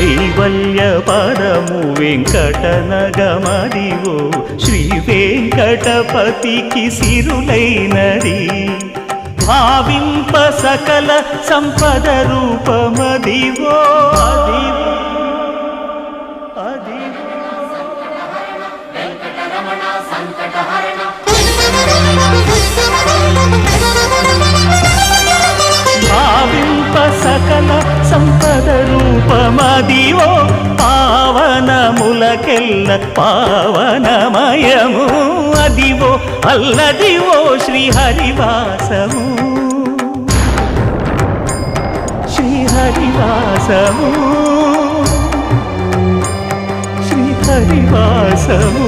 కైవల్య పదము వెంకటనగమదివో శ్రీ వెంకటపతికి సిరులైనది భావింప సకల సంపద రూపమదివో అదివో భావింప సకల సంపద రూపమదివో పావనములకెల్ల పావనమయము అదివో అల్లదివో శ్రీహరివాసము శ్రీహరివాసము శ్రీహరివాసము